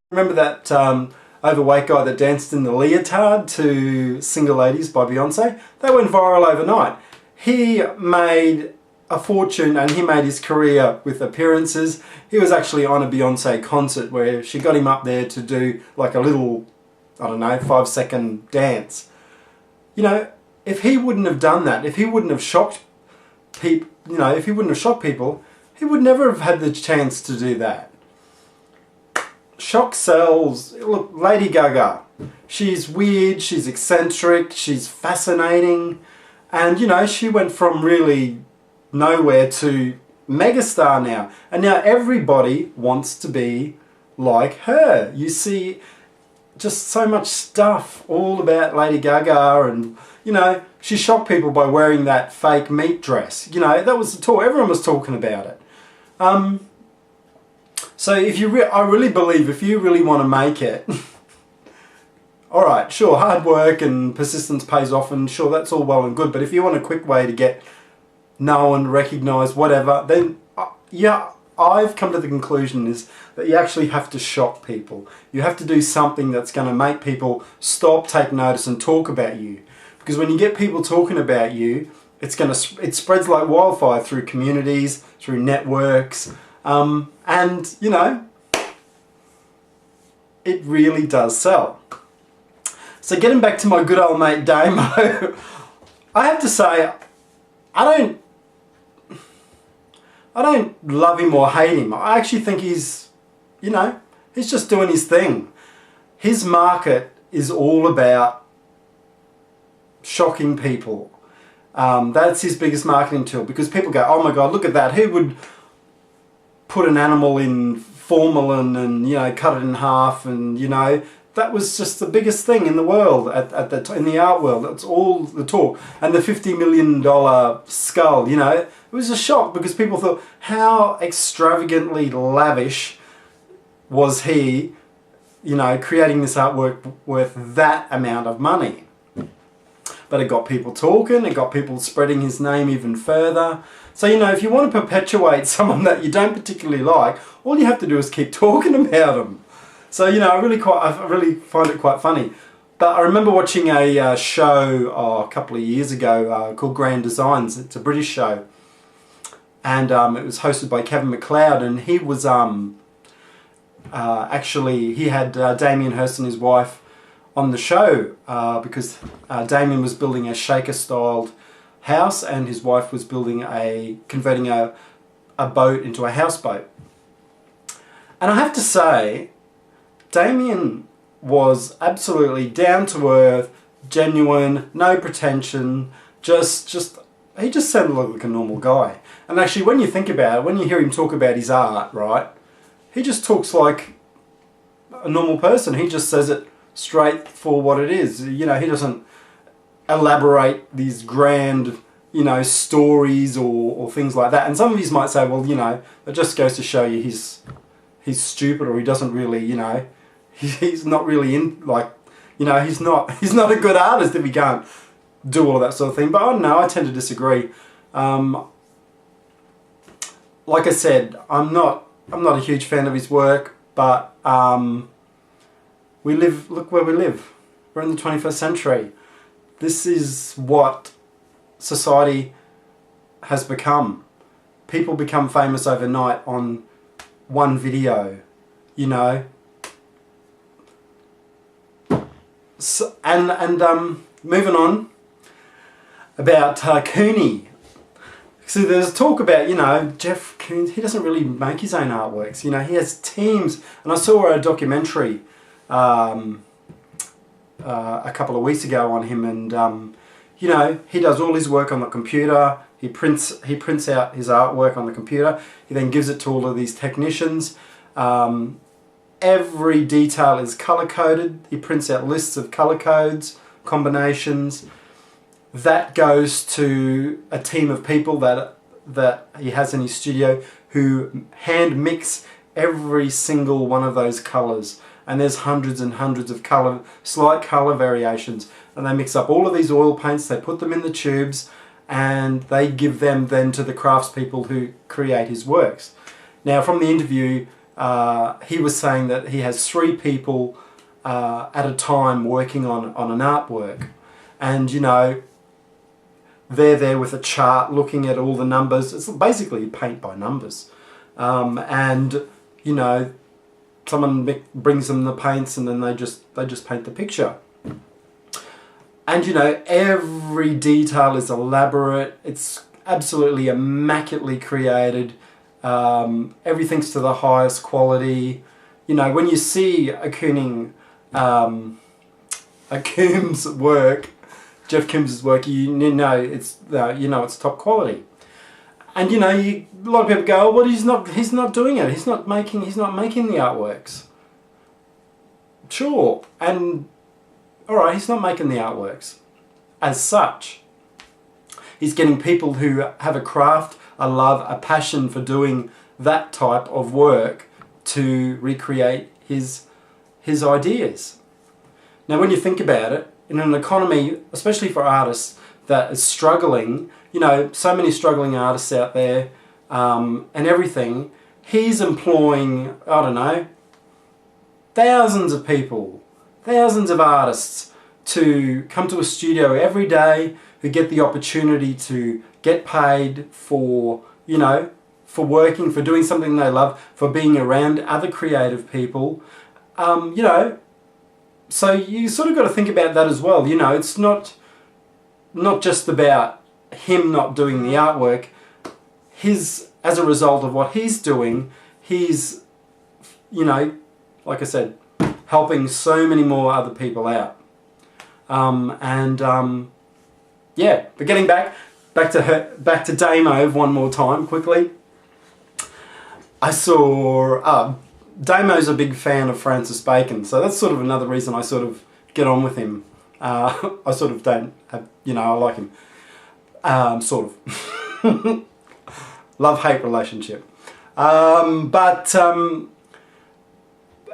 Remember that overweight guy that danced in the leotard to Single Ladies by Beyonce? That went viral overnight. He made a fortune and he made his career with appearances. He was actually on a Beyonce concert where she got him up there to do like a little, I don't know, 5-second dance. You know, if he wouldn't have done that, if he wouldn't have shocked people, if he wouldn't have shocked people, he would never have had the chance to do that. Shock sells. Look, Lady Gaga, she's weird, she's eccentric, she's fascinating, and she went from really nowhere to megastar now, and now everybody wants to be like her. You see just so much stuff all about Lady Gaga, and she shocked people by wearing that fake meat dress. That was the talk. Everyone was talking about it. So I really believe if you really want to make it, alright, sure, hard work and persistence pays off, and sure, that's all well and good, but if you want a quick way to get known, recognised, whatever, then yeah, I've come to the conclusion is that you actually have to shock people. You have to do something that's going to make people stop, take notice and talk about you. Because when you get people talking about you, it spreads like wildfire through communities, through networks, and it really does sell. So getting back to my good old mate Damo, I have to say, I don't love him or hate him. I actually think he's just doing his thing. His market is all about shocking people. That's his biggest marketing tool, because people go, oh my God, look at that. Who would put an animal in formalin and cut it in half, and that was just the biggest thing in the world in the art world. That's all the talk. And the $50 million skull, it was a shock, because people thought, how extravagantly lavish was he, creating this artwork worth that amount of money? But it got people talking, it got people spreading his name even further. So, if you want to perpetuate someone that you don't particularly like, all you have to do is keep talking about him. So, I really find it quite funny. But I remember watching a show a couple of years ago called Grand Designs. It's a British show. And it was hosted by Kevin MacLeod, and he was actually, he had Damien Hirst and his wife on the show because Damien was building a shaker-styled house, and his wife was converting a boat into a houseboat. And I have to say, Damien was absolutely down to earth, genuine, no pretension, he just sounded like a normal guy. And actually, when you think about it, when you hear him talk about his art, right, he just talks like a normal person. He just says it straight for what it is. He doesn't elaborate these grand, stories or things like that. And some of you might say, well, it just goes to show you he's stupid, or he doesn't really, he's not really in, like, he's not a good artist if he can't do all of that sort of thing. But I don't know, I tend to disagree. Like I said, I'm not a huge fan of his work, but look where we live. We're in the 21st century. This is what society has become. People become famous overnight on one video, So, and moving on about Koons. So there's talk about, Jeff Koons, he doesn't really make his own artworks. He has teams. And I saw a documentary a couple of weeks ago on him, and he does all his work on the computer. He prints out his artwork on the computer. He then gives it to all of these technicians. Every detail is color-coded. He prints out lists of color codes, combinations. That goes to a team of people that he has in his studio who hand mix every single one of those colours, and there's hundreds and hundreds of slight colour variations, and they mix up all of these oil paints, they put them in the tubes, and they give them then to the craftspeople who create his works. Now, from the interview, he was saying that he has 3 people at a time working on an artwork, and you know, they're there with a chart looking at all the numbers. It's basically paint by numbers, and you know, someone brings them the paints, and then they just paint the picture. And you know, every detail is elaborate. It's absolutely immaculately created. Everything's to the highest quality. You know, when you see a Koons work, Jeff Koons' work, you know it's top quality. And you know, a lot of people go, "Oh, well, he's not doing it. He's not making the artworks." Sure, and all right, he's not making the artworks as such. He's getting people who have a craft, a love, a passion for doing that type of work to recreate his ideas. Now, when you think about it, in an economy, especially for artists that is struggling, you know, so many struggling artists out there, and everything, he's employing, I don't know, thousands of people, thousands of artists to come to a studio every day, who get the opportunity to get paid for, you know, for working, for doing something they love, for being around other creative people, you know. So you sort of got to think about that as well. You know, it's not just about him not doing the artwork. As a result of what he's doing, he's, you know, like I said, helping so many more other people out. Yeah, but getting back to Damo one more time quickly. I saw Damo's a big fan of Francis Bacon, so that's sort of another reason I sort of get on with him. I sort of don't have, you know, I like him. Sort of. Love-hate relationship.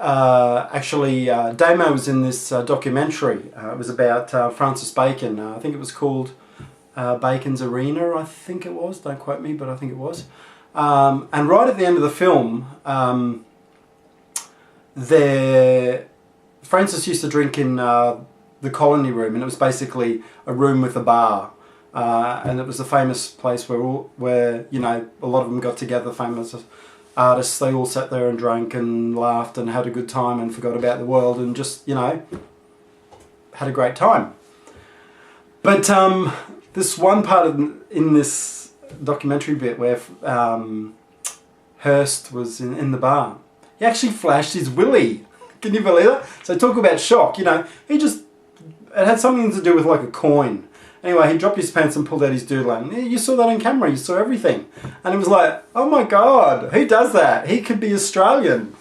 Actually, Damo was in this documentary. It was about Francis Bacon. I think it was called Bacon's Arena, I think it was. Don't quote me, but I think it was. And right at the end of the film, Francis used to drink in the Colony Room, and it was basically a room with a bar. And it was a famous place where you know, a lot of them got together, famous artists. They all sat there and drank and laughed and had a good time and forgot about the world and just, you know, had a great time. But this one part in this documentary bit where Hirst was in the bar, he actually flashed his willy. Can you believe it? So talk about shock, you know, it had something to do with like a coin. Anyway, he dropped his pants and pulled out his doodle, and you saw that on camera, you saw everything. And it was like, oh my God, who does that? He could be Australian.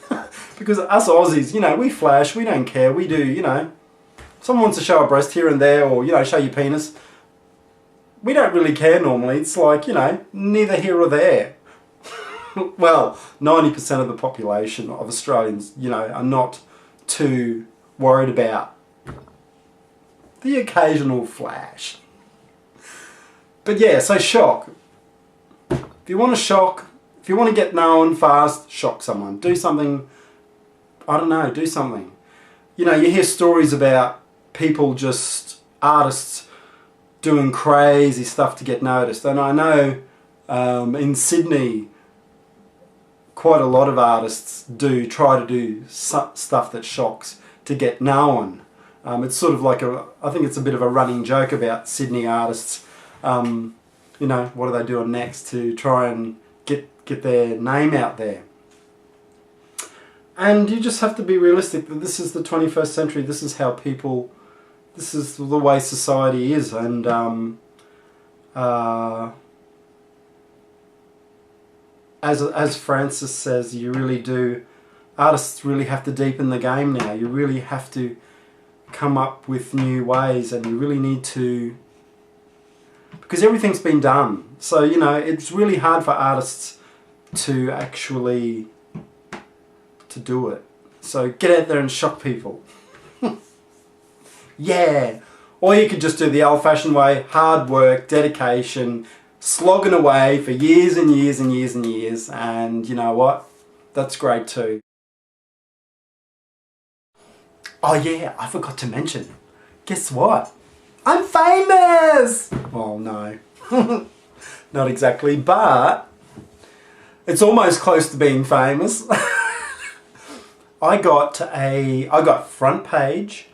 Because us Aussies, you know, we flash, we don't care, we do, you know. Someone wants to show a breast here and there, or, you know, show your penis. We don't really care normally. It's like, you know, neither here or there. Well, 90% of the population of Australians, you know, are not too worried about the occasional flash. But yeah, so shock. If you want to shock, if you want to get known fast, shock someone. Do something, I don't know, do something. You know, you hear stories about people, just artists, doing crazy stuff to get noticed. And I know in Sydney, quite a lot of artists try to do stuff that shocks to get known. It's sort of like I think it's a bit of a running joke about Sydney artists. You know, what are they doing next to try and get their name out there? And you just have to be realistic that this is the 21st century. This is how people, this is the way society is. And as Francis says, you really do, artists really have to deepen the game now. You really have to come up with new ways, and you really need to, because everything's been done. So, you know, it's really hard for artists to actually to do it. So get out there and shock people. Yeah. Or you could just do the old-fashioned way, hard work, dedication, slogging away for years and years and years and years, and you know what? That's great too. Oh yeah, I forgot to mention. Guess what? I'm famous! Well, no. Not exactly, but it's almost close to being famous. I got front page.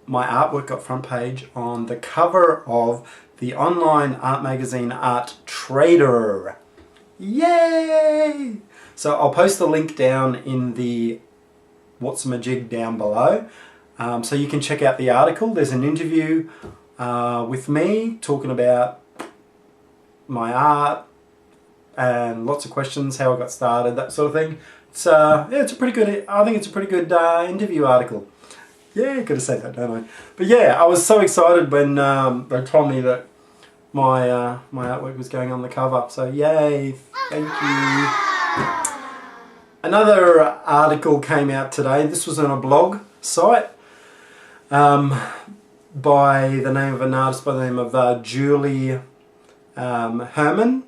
My artwork got front page on the cover of the online art magazine Art Trader. Yay! So I'll post the link down in the What's My Jig down below. So you can check out the article. There's an interview with me talking about my art and lots of questions, how I got started, that sort of thing. It's yeah, it's a pretty good. I think it's a pretty good interview article. Yeah, gotta say that, don't I? But yeah, I was so excited when they told me that my my artwork was going on the cover. So yay! Thank you. Another article came out today. This was on a blog site by the name of an artist by the name of Julie Herman.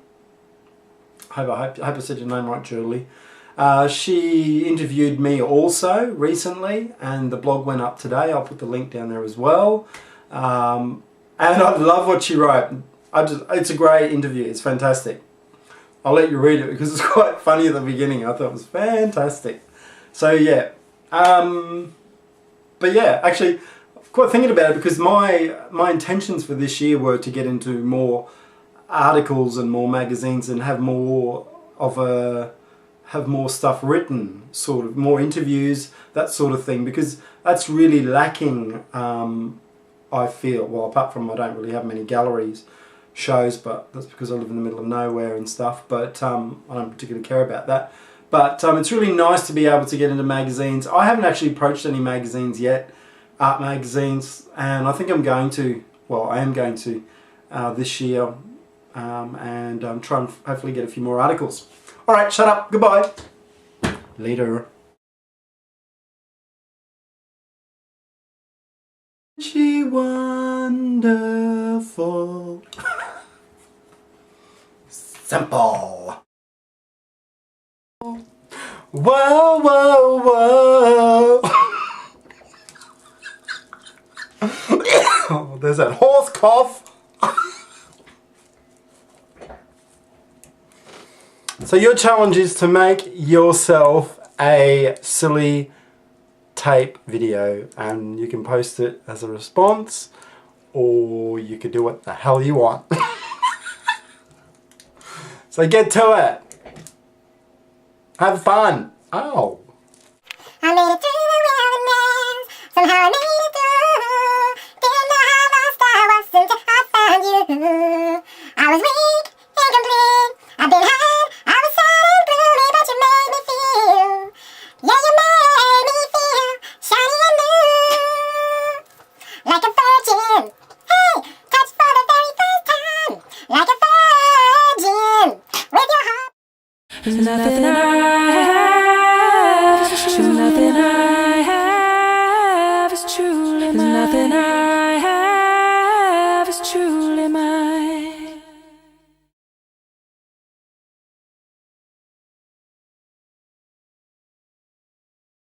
I hope I said your name right, Julie. She interviewed me also recently, and the blog went up today. I'll put the link down there as well. And I love what she wrote. It's a great interview. It's fantastic. I'll let you read it because it's quite funny at the beginning. I thought it was fantastic. So yeah. But yeah, actually, I'm quite thinking about it because my intentions for this year were to get into more articles and more magazines and have more stuff written, sort of more interviews, that sort of thing, because that's really lacking. I feel, well, apart from I don't really have many galleries shows, but that's because I live in the middle of nowhere and stuff, but I don't particularly care about that. But it's really nice to be able to get into magazines. I haven't actually approached any magazines yet, art magazines, and I think I'm going to, well, I am going to this year, and try and hopefully get a few more articles. Alright, shut up, goodbye. Later. She wonderful. Simple. Whoa, whoa, whoa. Oh, there's that horse cough. So your challenge is to make yourself a silly tape video, and you can post it as a response, or you could do what the hell you want. So get to it. Have fun. Ow.